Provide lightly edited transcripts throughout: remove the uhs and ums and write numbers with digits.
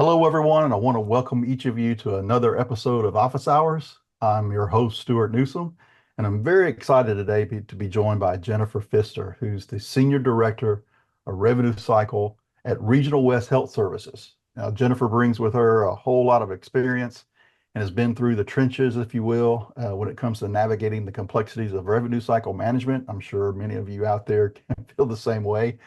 Hello, everyone, and I want to welcome each of you to another episode of Office Hours. I'm your host, Stuart Newsom, and I'm very excited today to be joined by Jennifer Pfister, who's the Senior Director of Revenue Cycle at Regional West Health Services. Now, Jennifer brings with her a whole lot of experience and has been through the trenches, if you will, when it comes to navigating the complexities of revenue cycle management. I'm sure many of you out there can feel the same way,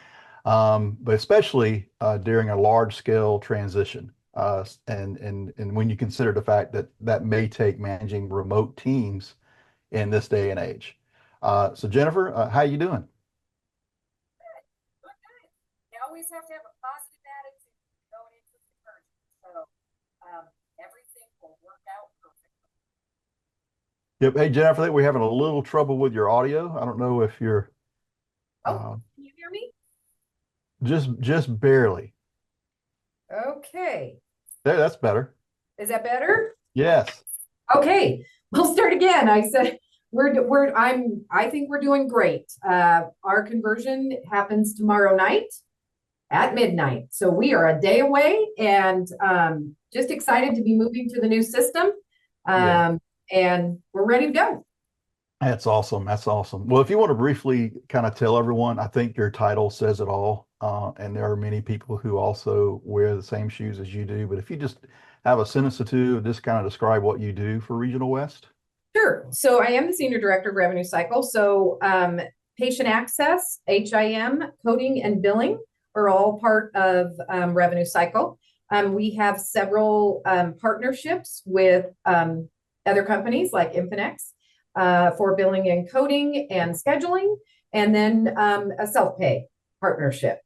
but especially during a large scale transition. And when you consider the fact that that may take managing remote teams in this day and age. So Jennifer, how you doing? Okay. You always have to have a positive attitude going into the conversion. So everything will work out perfectly. Yep. Hey Jennifer, I think we're having a little trouble with your audio. I don't know if you're Oh, uh, can you hear me? just barely. Okay. There, that's better. Is that better? Yes. Okay. We'll start again. I said I think we're doing great. Our conversion happens tomorrow night at midnight. So we are a day away and just excited to be moving to the new system. Yeah. And we're ready to go. That's awesome. That's awesome. Well, if you want to briefly kind of tell everyone, I think your title says it all. And there are many people who also wear the same shoes as you do. But if you just have a sentence or two, just kind of describe what you do for Regional West. Sure. So I am the Senior Director of Revenue Cycle. So patient access, HIM, coding, and billing are all part of Revenue Cycle. We have several partnerships with other companies like Infinex for billing and coding and scheduling, and then a self-pay partnership.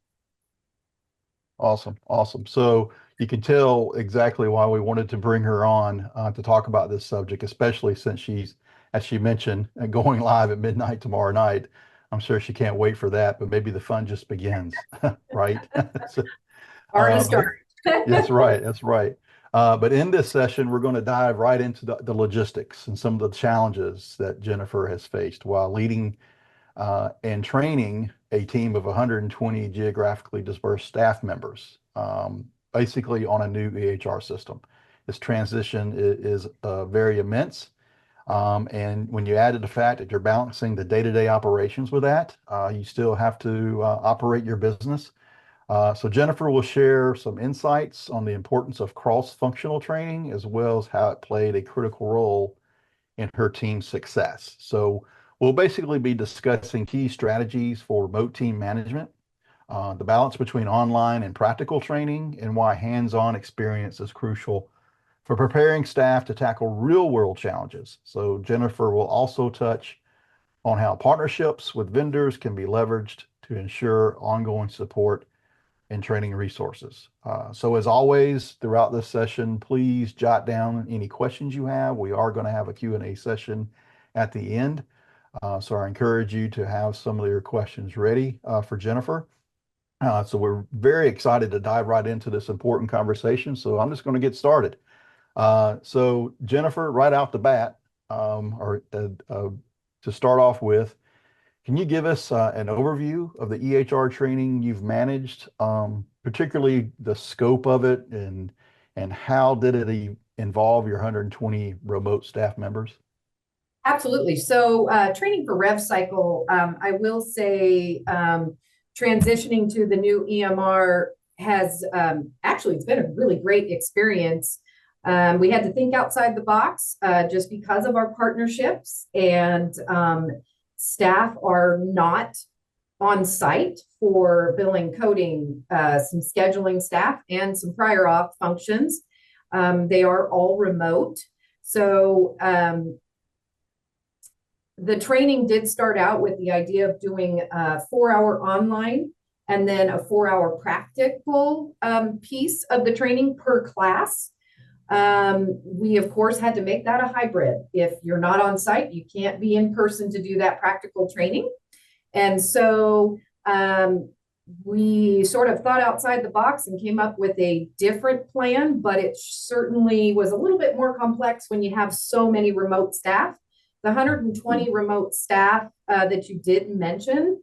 Awesome. Awesome. So you can tell exactly why we wanted to bring her on to talk about this subject, especially since she's, as she mentioned, going live at midnight tomorrow night. I'm sure she can't wait for that, but maybe the fun just begins, right? So, Already but started. that's right. That's right. But in this session, we're going to dive right into the logistics and some of the challenges that Jennifer has faced while leading and training a team of 120 geographically dispersed staff members, basically on a new EHR system. This transition is very immense. And when you add to the fact that you're balancing the day-to-day operations with that, you still have to operate your business. So Jennifer will share some insights on the importance of cross-functional training, as well as how it played a critical role in her team's success. So we'll basically be discussing key strategies for remote team management, the balance between online and practical training, and why hands-on experience is crucial for preparing staff to tackle real-world challenges. So Jennifer will also touch on how partnerships with vendors can be leveraged to ensure ongoing support and training resources. So as always, throughout this session, please jot down any questions you have. We are going to have a Q&A session at the end. So I encourage you to have some of your questions ready for Jennifer. So we're very excited to dive right into this important conversation. So I'm just going to get started. So Jennifer, right out the bat, to start off with, can you give us an overview of the EHR training you've managed, particularly the scope of it and how did it involve your 120 remote staff members? Absolutely. So training for Rev Cycle, I will say transitioning to the new EMR has actually, it's been a really great experience. We had to think outside the box just because of our partnerships, and staff are not on site for billing, coding, some scheduling staff, and some prior auth functions. They are all remote. So the training did start out with the idea of doing a 4-hour online and then a 4-hour practical piece of the training per class. We, of course, had to make that a hybrid. If you're not on site, you can't be in person to do that practical training. And so we sort of thought outside the box and came up with a different plan, but it certainly was a little bit more complex when you have so many remote staff. The 120 remote staff that you did mention,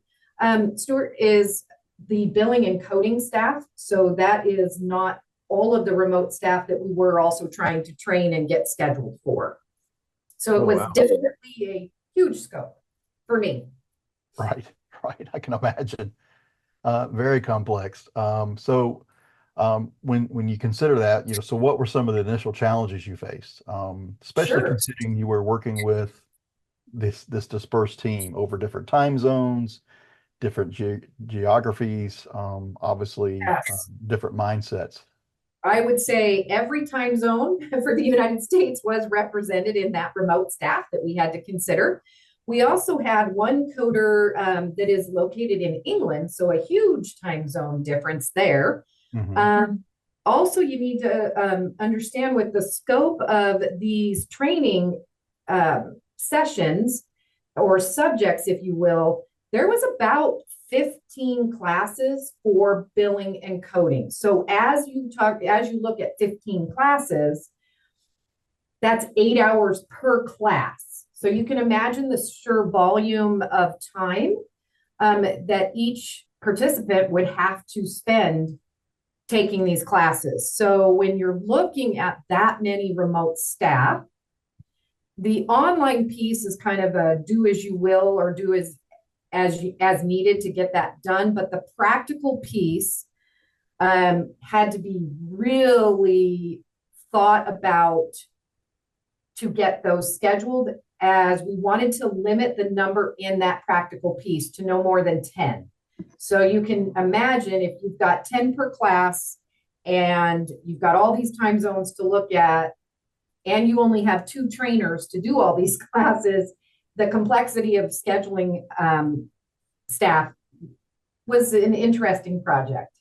Stuart, is the billing and coding staff. So that is not all of the remote staff that we were also trying to train and get scheduled for. So it was definitely a huge scope for me. Right, right. I can imagine. Very complex. When you consider that, so what were some of the initial challenges you faced, especially Sure. considering you were working with this dispersed team over different time zones, different geographies, obviously Yes. different mindsets. I would say every time zone for the United States was represented in that remote staff that we had to consider. We also had one coder that is located in England, so a huge time zone difference there. Mm-hmm. Also, you need to understand with the scope of these training sessions or subjects, if you will, there was about 15 classes for billing and coding. So as you look at 15 classes, that's 8 hours per class. So you can imagine the sheer volume of time that each participant would have to spend taking these classes. So when you're looking at that many remote staff, the online piece is kind of a do as you will or do as needed to get that done. But the practical piece had to be really thought about to get those scheduled, as we wanted to limit the number in that practical piece to no more than 10. So you can imagine if you've got 10 per class and you've got all these time zones to look at, and you only have 2 trainers to do all these classes, the complexity of scheduling staff was an interesting project.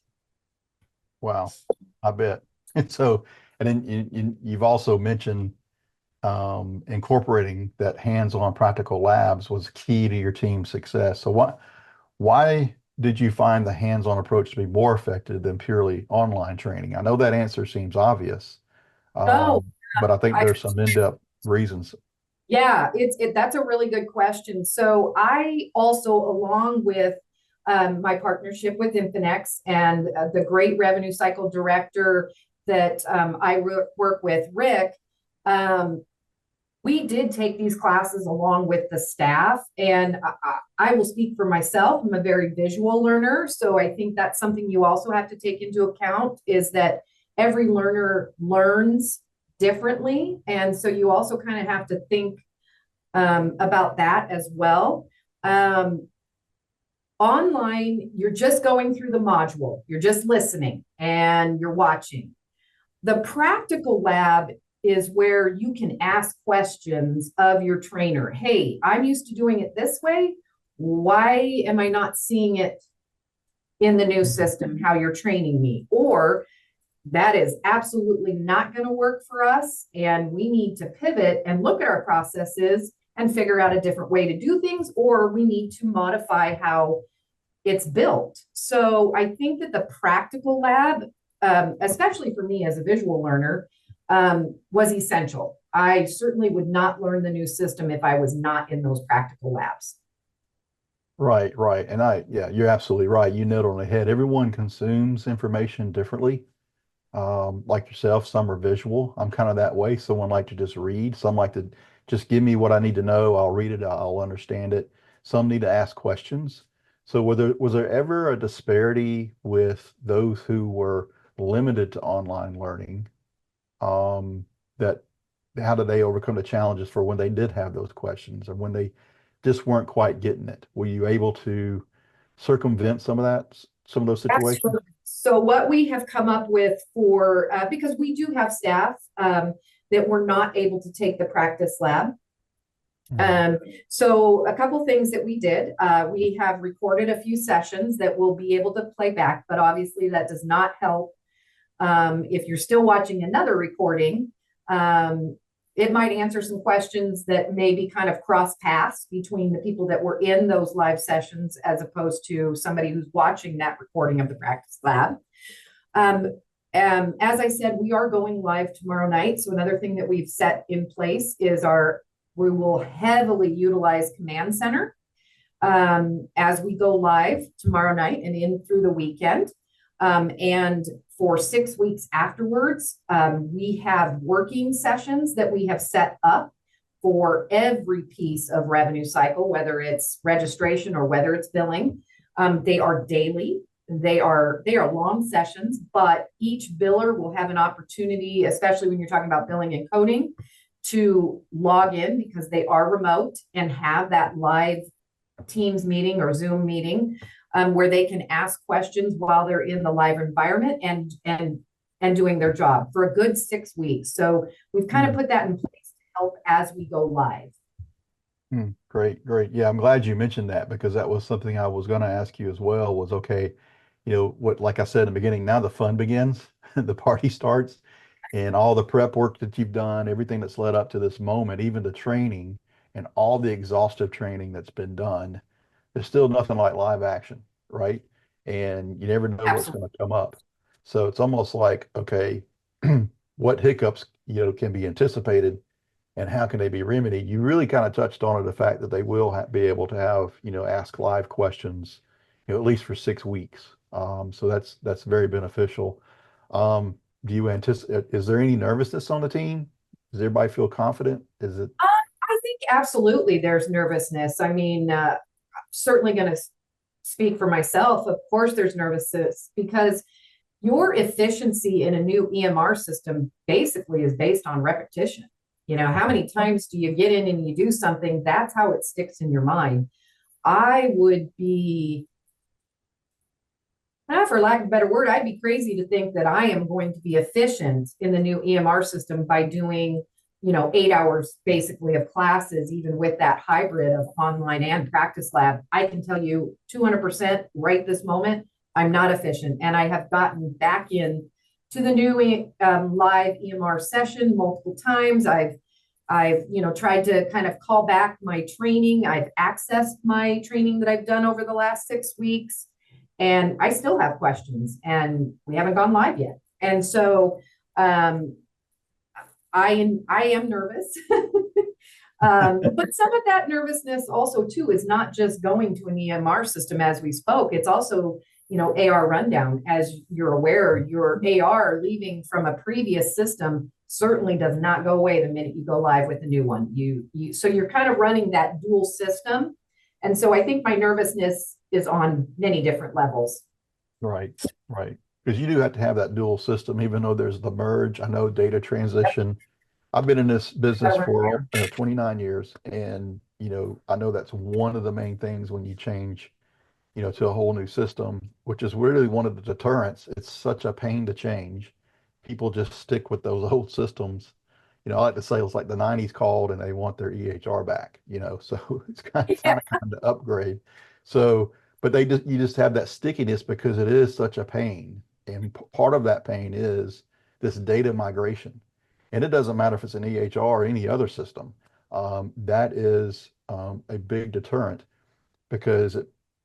Wow, I bet. And then you've also mentioned incorporating that hands-on practical labs was key to your team's success. So why did you find the hands-on approach to be more effective than purely online training? I know that answer seems obvious, Oh, but I think there's some in-depth reasons. Yeah, that's a really good question. So I also, along with my partnership with Infinex and the great revenue cycle director that I work with, Rick, we did take these classes along with the staff. And I will speak for myself. I'm a very visual learner. So I think that's something you also have to take into account, is that every learner learns differently. And so you also kind of have to think about that as well. Online, you're just going through the module, you're just listening and you're watching. The practical lab is where you can ask questions of your trainer. Hey, I'm used to doing it this way. Why am I not seeing it in the new system, how you're training me? Or that is absolutely not going to work for us, and we need to pivot and look at our processes and figure out a different way to do things, or we need to modify how it's built. So I think that the practical lab, especially for me as a visual learner, was essential. I certainly would not learn the new system if I was not in those practical labs. Right, right. And yeah, you're absolutely right. You nailed it on the head. Everyone consumes information differently. Like yourself, some are visual. I'm kind of that way. Someone like to just read. Some like to just give me what I need to know. I'll read it. I'll understand it. Some need to ask questions. So was there ever a disparity with those who were limited to online learning? That how did they overcome the challenges for when they did have those questions or when they just weren't quite getting it? Were you able to circumvent some of those situations? Absolutely. So what we have come up with for, because we do have staff that were not able to take the practice lab. So a couple things that we did, we have recorded a few sessions that we'll be able to play back, but obviously that does not help. If you're still watching another recording, it might answer some questions that maybe kind of cross paths between the people that were in those live sessions as opposed to somebody who's watching that recording of the practice lab. As I said, we are going live tomorrow night. So another thing that we've set in place is we will heavily utilize Command Center as we go live tomorrow night and in through the weekend. And for 6 weeks afterwards, we have working sessions that we have set up for every piece of revenue cycle, whether it's registration or whether it's billing. They are daily. They are long sessions, but each biller will have an opportunity, especially when you're talking about billing and coding, to log in because they are remote and have that live Teams meeting or Zoom meeting where they can ask questions while they're in the live environment and doing their job for a good 6 weeks. So we've kind of put that in place to help as we go live. Great, great. Yeah, I'm glad you mentioned that because that was something I was going to ask you as well was okay, what, like I said in the beginning, now the fun begins, the party starts, and all the prep work that you've done, everything that's led up to this moment, even the training and all the exhaustive training that's been done, there's still nothing like live action, right? And you never know what's going Absolutely. to come up. So it's almost like, okay, what hiccups, can be anticipated and how can they be remedied? You really kind of touched on it, the fact that they will be able to have, ask live questions, at least for 6 weeks. So that's very beneficial. Do you anticipate, is there any nervousness on the team? Does everybody feel confident? Is it? I think absolutely there's nervousness. I mean, certainly going to speak for myself. Of course, there's nervousness because your efficiency in a new EMR system basically is based on repetition. How many times do you get in and you do something? That's how it sticks in your mind. I would be, for lack of a better word, I'd be crazy to think that I am going to be efficient in the new EMR system by doing, 8 hours basically of classes, even with that hybrid of online and practice lab. I can tell you 200% right this moment, I'm not efficient. And I have gotten back in to the new live EMR session multiple times. I've tried to kind of call back my training. I've accessed my training that I've done over the last 6 weeks, and I still have questions, and we haven't gone live yet. And so I am nervous. But some of that nervousness also too is not just going to an EMR system as we spoke. It's also, AR rundown. As you're aware, your AR leaving from a previous system certainly does not go away the minute you go live with a new one. So you're kind of running that dual system. And so I think my nervousness is on many different levels. Right, right. Because you do have to have that dual system, even though there's the merge. I know data transition. I've been in this business for 29 years, and I know that's one of the main things when you change, to a whole new system, which is really one of the deterrents. It's such a pain to change. People just stick with those old systems. I like to say it's like the 90s called and they want their EHR back, so it's kind of Yeah, time to upgrade. So, but you just have that stickiness because it is such a pain. And part of that pain is this data migration. And it doesn't matter if it's an EHR or any other system. That is a big deterrent because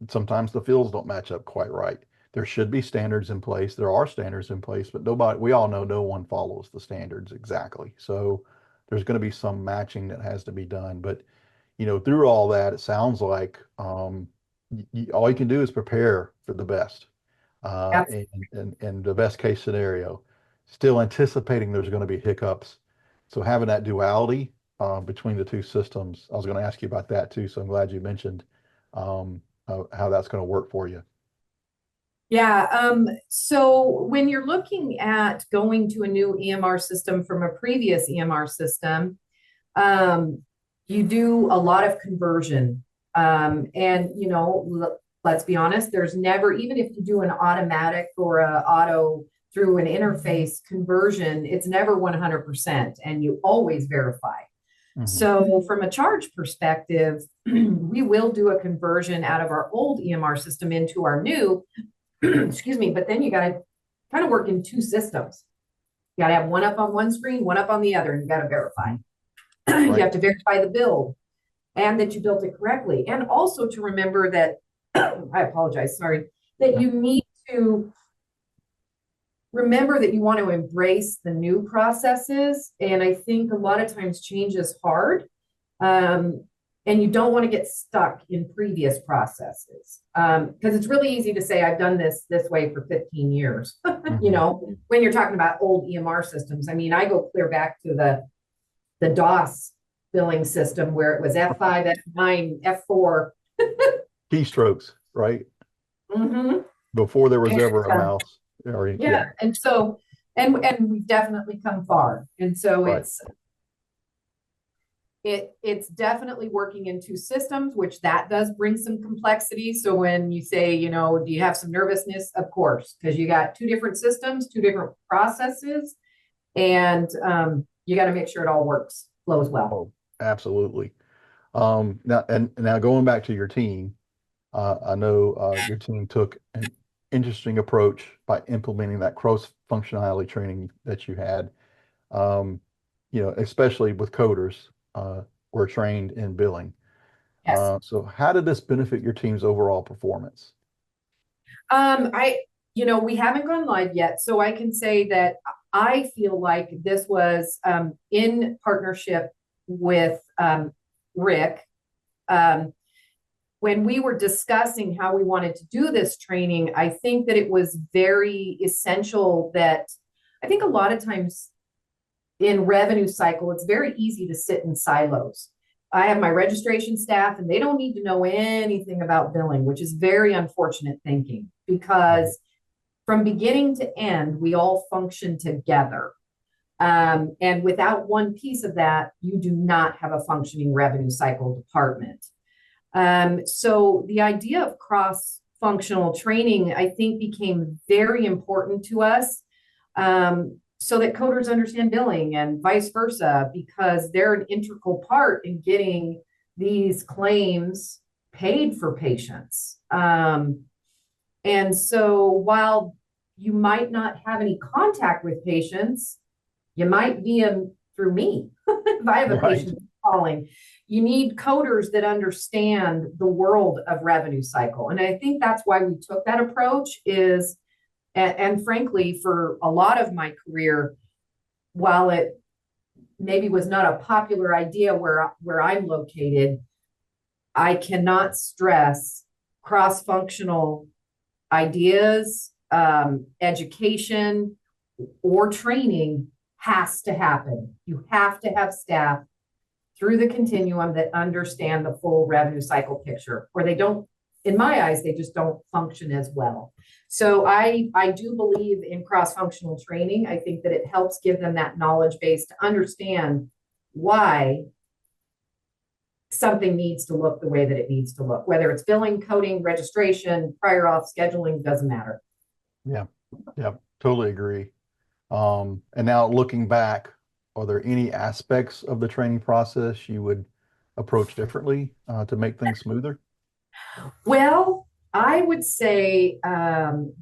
sometimes the fields don't match up quite right. There should be standards in place. There are standards in place, but we all know no one follows the standards exactly. So there's going to be some matching that has to be done. But, through all that, it sounds like all you can do is prepare for the best and the best case scenario, still anticipating there's going to be hiccups. So having that duality between the two systems, I was going to ask you about that too. So I'm glad you mentioned how that's going to work for you. Yeah. So when you're looking at going to a new EMR system from a previous EMR system, you do a lot of conversion. And, let's be honest, there's never, even if you do an automatic or a auto through an interface conversion, it's never 100%, and you always verify. So from a charge perspective, we will do a conversion out of our old EMR system into our new, excuse me, but then you got to kind of work in two systems. You got to have one up on one screen, one up on the other, and you got to verify. You have to verify the build and that you built it correctly. And also to remember that, I apologize, sorry, that you need to remember that you want to embrace the new processes. And I think a lot of times change is hard. And and you don't want to get stuck in previous processes. Because it's really easy to say, I've done this way for 15 years. You Mhm. know, when you're talking about old EMR systems, I mean, I go clear back to the DOS billing system where it was F5, F9, F4. Keystrokes, right? Mm-hmm. Before there was ever a mouse. Or, yeah, Yeah. And so, and we've definitely come far. And so right. it's definitely working in two systems, which that does bring some complexity. So when you say, you know, do you have some nervousness? Of course, because you got two different systems, two different processes, and you got to make sure it all works, flows well. Oh, absolutely. Now going back to your team, I know your team took an interesting approach by implementing that cross functionality training that you had. Um, especially with coders, were trained in billing. Yes. So how did this benefit your team's overall performance? We haven't gone live yet, so I can say that I feel like this was in partnership with Rick. Um, when we were discussing how we wanted to do this training, I think that it was very essential that I think a lot of times in revenue cycle, it's very easy to sit in silos. I have my registration staff and they don't need to know anything about billing, which is very unfortunate thinking because from beginning to end, we all function together. And without one piece of that, you do not have a functioning revenue cycle department. So the idea of cross-functional training, I think, became very important to us, so that coders understand billing and vice versa, because they're an integral part in getting these claims paid for patients. And so while you might not have any contact with patients, you might be them through me. If I have a Right. patient calling, you need coders that understand the world of revenue cycle. And I think that's why we took that approach is, and frankly, for a lot of my career, while it maybe was not a popular idea where I'm located, I cannot stress cross-functional ideas, education, or training has to happen. You have to have staff through the continuum that understand the full revenue cycle picture, or they don't, in my eyes, they just don't function as well. So I do believe in cross-functional training. I think that it helps give them that knowledge base to understand why something needs to look the way that it needs to look, whether it's billing, coding, registration, prior auth, scheduling, doesn't matter. Yeah. Yeah. Totally agree. And now looking back, are there any aspects of the training process you would approach differently to make things smoother? Well, I would say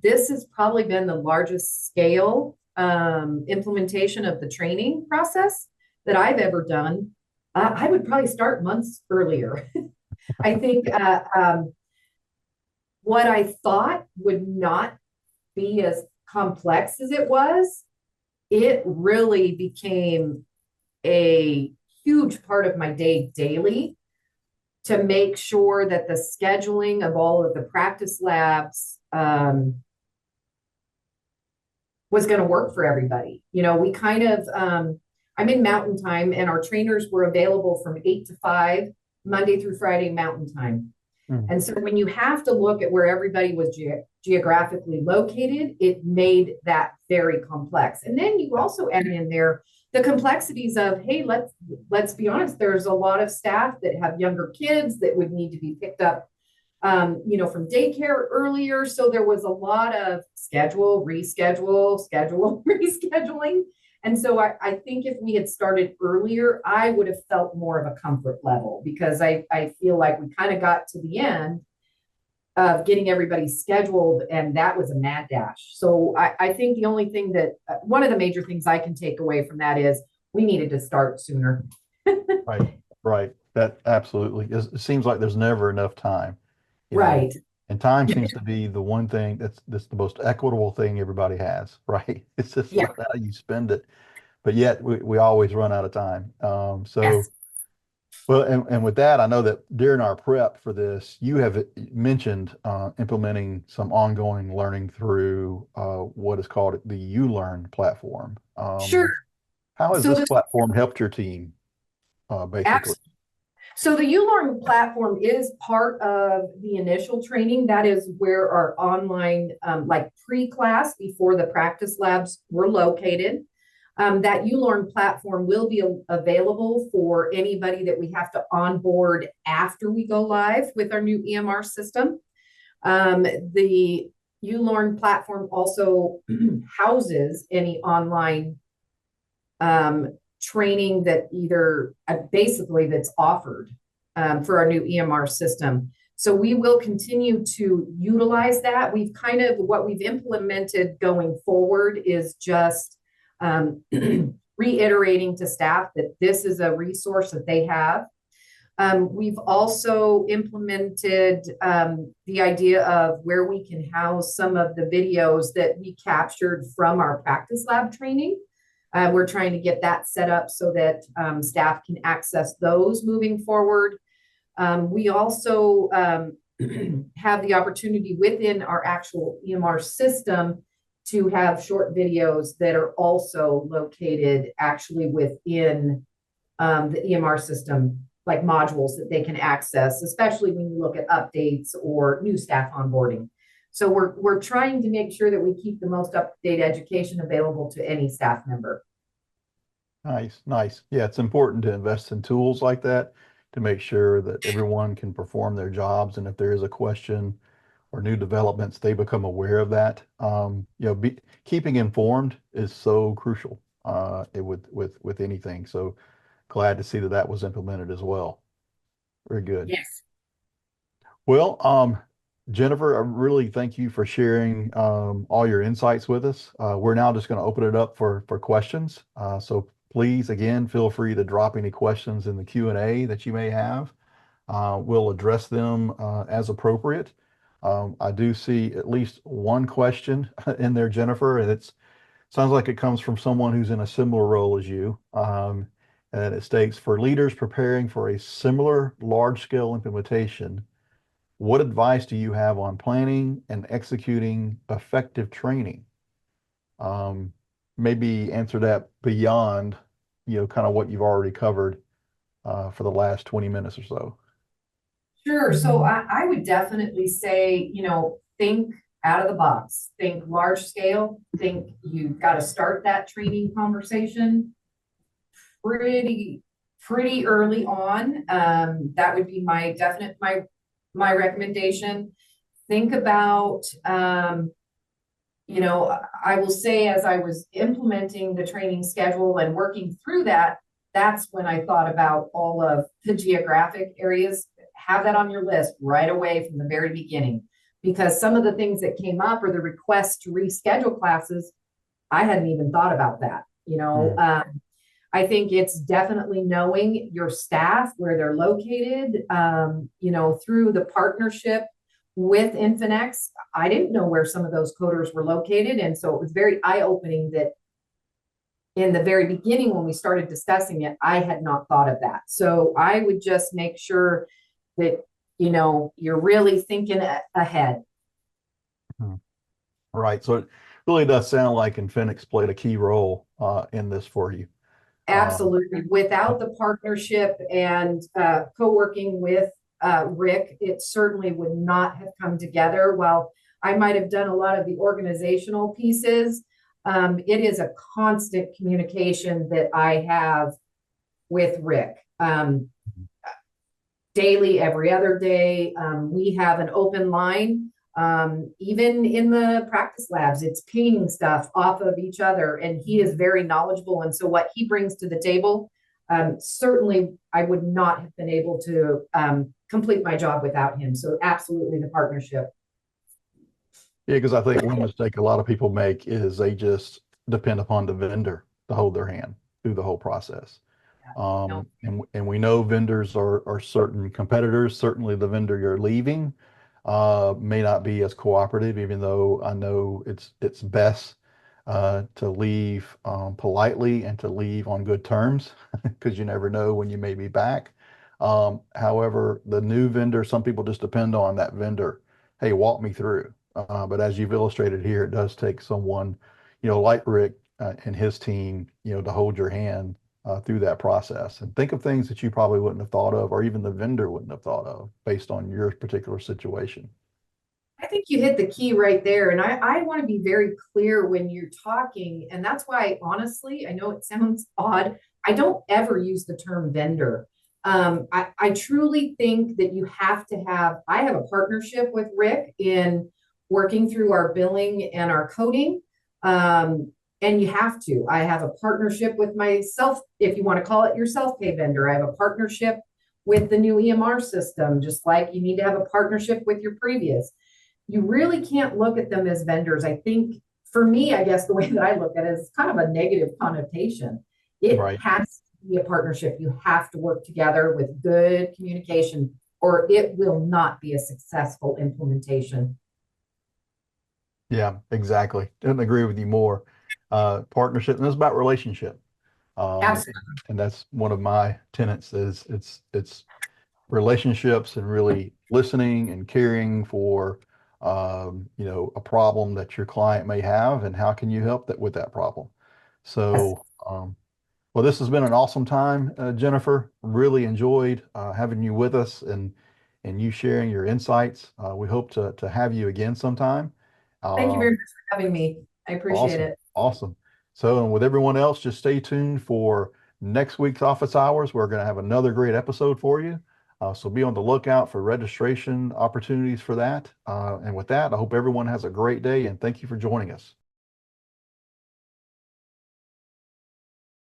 this has probably been the largest scale implementation of the training process that I've ever done. I would probably start months earlier. I think what I thought would not be as complex as it really became a huge part of my day daily to make sure that the scheduling of all of the practice labs was going to work for everybody. You know, we kind of, I'm in Mountain Time, and our trainers were available from 8 to 5, Monday through Friday, Mountain Time. Mhm. And so when you have to look at where everybody was geographically located, it made that very complex. And then you also add in there the complexities of, hey, let's be honest, there's a lot of staff that have younger kids that would need to be picked up, from daycare earlier. So there was a lot of schedule, reschedule, schedule, rescheduling. And so I think if we had started earlier, I would have felt more of a comfort level, because I feel like we kind of got to the end of getting everybody scheduled, and that was a mad dash. So I think the only thing that one of the major things I can take away from that is we needed to start sooner. Right. Right. That absolutely is. It seems like there's never enough time, you know, Right. and time seems to be the one thing that's the most equitable thing everybody has, right? It's just Yeah. how you spend it. But yet we always run out of time. So Yes. Well, and with that, I know that during our prep for this, you have mentioned implementing some ongoing learning through what is called the ULearn platform. Sure. How has So this this platform helped your team, basically? So the ULearn platform is part of the initial training. That is where our online, like pre-class before the practice labs were located. That ULearn platform will be available for anybody that we have to onboard after we go live with our new EMR system. The ULearn platform also houses any online training that either basically that's offered for our new EMR system. So we will continue to utilize that. We've kind of what we've implemented going forward is just reiterating to staff that this is a resource that they have. We've also implemented the idea of where we can house some of the videos that we captured from our practice lab training. We're trying to get that set up so that staff can access those moving forward. We also have the opportunity within our actual EMR system to have short videos that are also located actually within the EMR system, like modules that they can access, especially when you look at updates or new staff onboarding. So we're trying to make sure that we keep the most up-to-date education available to any staff member. Nice, nice. Yeah, it's important to invest in tools like that to make sure that everyone can perform their jobs. And if there is a question or new developments, they become aware of that. Keeping informed is so crucial with anything. So glad to see that that was implemented as well. Very good. Yes. Well, Jennifer, I really thank you for sharing all your insights with us. We're now just going to open it up for questions. So please, again, feel free to drop any questions in the Q&A that you may have. We'll address them as appropriate. I do see at least one question in there, Jennifer, and it sounds like it comes from someone who's in a similar role as you. And it states, for leaders preparing for a similar large-scale implementation, what advice do you have on planning and executing effective training? Maybe answer that beyond, kind of what you've already covered for the last 20 minutes or so. Sure. So I would definitely say, think out of the box, think large scale, think you've got to start that training conversation pretty early on. That would be my recommendation. Think about, I will say as I was implementing the training schedule and working through that, that's when I thought about all of the geographic areas. Have that on your list right away from the very beginning, because some of the things that came up or the requests to reschedule classes, I hadn't even thought about that. I think it's definitely knowing your staff, where they're located, through the partnership with Infinex. I didn't know where some of those coders were located. And so it was very eye-opening that in the very beginning, when we started discussing it, I had not thought of that. So I would just make sure that, you're really thinking ahead. Right. So it really does sound like Infinix played a key role in this for you. Absolutely. Without the partnership and co-working with Rick, it certainly would not have come together. While I might have done a lot of the organizational pieces, it is a constant communication that I have with Rick. Daily, every other day. We have an open line. Even in the practice labs, it's pinging stuff off of each other, and he is very knowledgeable. And so what he brings to the table, certainly I would not have been able to complete my job without him. So absolutely the partnership. Yeah, because I think one mistake a lot of people make is they just depend upon the vendor to hold their hand through the whole process. And we know vendors are certain competitors. Certainly the vendor you're leaving may not be as cooperative, even though I know it's best to leave politely and to leave on good terms, because you never know when you may be back. However, the new vendor, some people just depend on that vendor. Hey, walk me through. But as you've illustrated here, it does take someone, like Rick and his team, to hold your hand through that process and think of things that you probably wouldn't have thought of, or even the vendor wouldn't have thought of based on your particular situation. I think you hit the key right there. And I want to be very clear when you're talking. And that's why, honestly, I know it sounds odd. I don't ever use the term vendor. I truly think that you have to have, I have a partnership with Rick in working through our billing and our coding. And you have to. I have a partnership with myself, if you want to call it your self-pay vendor. I have a partnership with the new EMR system, just like you need to have a partnership with your previous. You really can't look at them as vendors. I think for me, I guess the way that I look at it is kind of a negative connotation. It Right. has to be a partnership. You have to work together with good communication, or it will not be a successful implementation. Yeah, exactly. Couldn't agree with you more. Partnership, and it's about relationship. Um, Absolutely. and that's one of my tenets is it's relationships and really listening and caring for a problem that your client may have and how can you help that with that problem. Yes. So well, this has been an awesome time, Jennifer. Really enjoyed having you with us and you sharing your insights. We hope to have you again sometime. Thank you Um, very much for having me. I appreciate Awesome. it. Awesome. So, and with everyone else, just stay tuned for next week's office hours. We're going to have another great episode for you. So be on the lookout for registration opportunities for that. And with that, I hope everyone has a great day and thank you for joining us.